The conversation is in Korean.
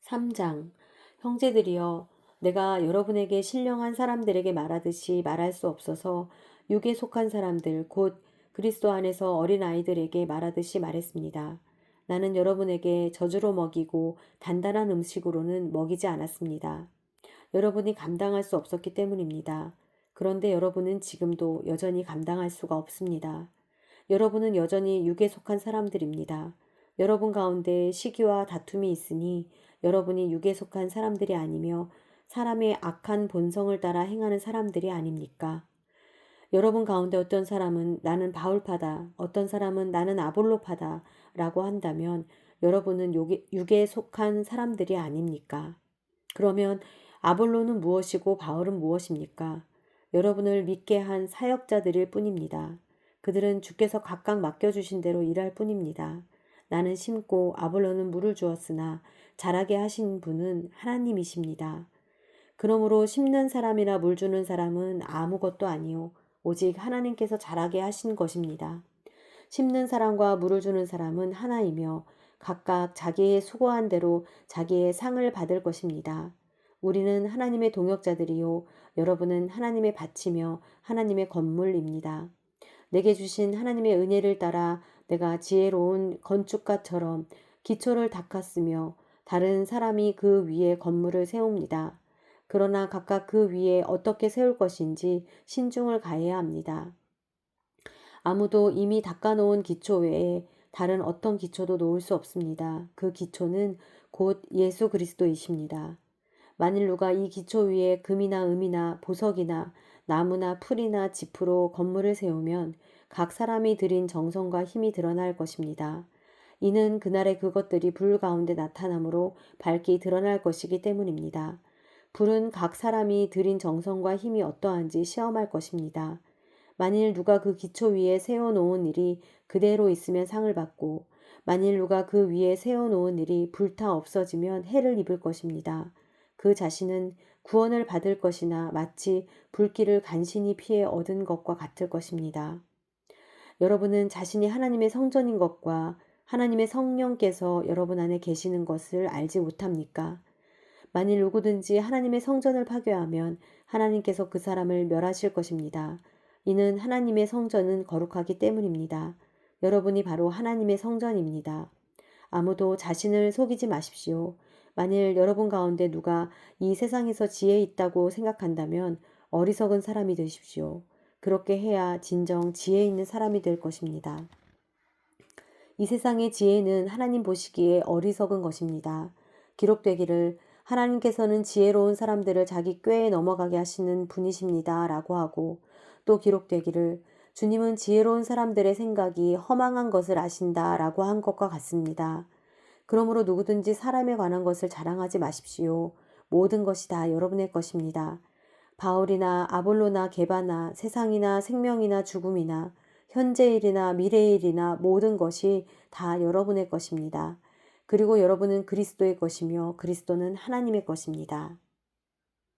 3장. 형제들이여, 내가 여러분에게 신령한 사람들에게 말하듯이 말할 수 없어서 육에 속한 사람들, 곧 그리스도 안에서 어린 아이들에게 말하듯이 말했습니다. 나는 여러분에게 저주로 먹이고 단단한 음식으로는 먹이지 않았습니다. 여러분이 감당할 수 없었기 때문입니다. 그런데 여러분은 지금도 여전히 감당할 수가 없습니다. 여러분은 여전히 육에 속한 사람들입니다. 여러분 가운데 시기와 다툼이 있으니 여러분이 육에 속한 사람들이 아니며 사람의 악한 본성을 따라 행하는 사람들이 아닙니까? 여러분 가운데 어떤 사람은 나는 바울파다, 어떤 사람은 나는 아볼로파다 라고 한다면 여러분은 육에 속한 사람들이 아닙니까? 그러면 아볼로는 무엇이고 바울은 무엇입니까? 여러분을 믿게 한 사역자들일 뿐입니다. 그들은 주께서 각각 맡겨주신 대로 일할 뿐입니다. 나는 심고 아볼로는 물을 주었으나 자라게 하신 분은 하나님이십니다. 그러므로 심는 사람이나 물 주는 사람은 아무것도 아니요 오직 하나님께서 자라게 하신 것입니다. 심는 사람과 물을 주는 사람은 하나이며 각각 자기의 수고한 대로 자기의 상을 받을 것입니다. 우리는 하나님의 동역자들이요 여러분은 하나님의 밭이며 하나님의 건물입니다. 내게 주신 하나님의 은혜를 따라 내가 지혜로운 건축가처럼 기초를 닦았으며 다른 사람이 그 위에 건물을 세웁니다. 그러나 각각 그 위에 어떻게 세울 것인지 신중을 가해야 합니다. 아무도 이미 닦아놓은 기초 외에 다른 어떤 기초도 놓을 수 없습니다. 그 기초는 곧 예수 그리스도이십니다. 만일 누가 이 기초 위에 금이나 음이나 보석이나 나무나 풀이나 짚으로 건물을 세우면 각 사람이 들인 정성과 힘이 드러날 것입니다. 이는 그날의 그것들이 불 가운데 나타나므로 밝게 드러날 것이기 때문입니다. 불은 각 사람이 들인 정성과 힘이 어떠한지 시험할 것입니다. 만일 누가 그 기초 위에 세워놓은 일이 그대로 있으면 상을 받고 만일 누가 그 위에 세워놓은 일이 불타 없어지면 해를 입을 것입니다. 그 자신은 구원을 받을 것이나 마치 불길을 간신히 피해 얻은 것과 같을 것입니다. 여러분은 자신이 하나님의 성전인 것과 하나님의 성령께서 여러분 안에 계시는 것을 알지 못합니까? 만일 누구든지 하나님의 성전을 파괴하면 하나님께서 그 사람을 멸하실 것입니다. 이는 하나님의 성전은 거룩하기 때문입니다. 여러분이 바로 하나님의 성전입니다. 아무도 자신을 속이지 마십시오. 만일 여러분 가운데 누가 이 세상에서 지혜 있다고 생각한다면 어리석은 사람이 되십시오. 그렇게 해야 진정 지혜 있는 사람이 될 것입니다. 이 세상의 지혜는 하나님 보시기에 어리석은 것입니다. 기록되기를 하나님께서는 지혜로운 사람들을 자기 꾀에 넘어가게 하시는 분이십니다. 라고 하고 또 기록되기를 주님은 지혜로운 사람들의 생각이 허망한 것을 아신다. 라고 한 것과 같습니다. 그러므로 누구든지 사람에 관한 것을 자랑하지 마십시오. 모든 것이 다 여러분의 것입니다. 바울이나 아볼로나 게바나 세상이나 생명이나 죽음이나 현재일이나 미래일이나 모든 것이 다 여러분의 것입니다. 그리고 여러분은 그리스도의 것이며 그리스도는 하나님의 것입니다.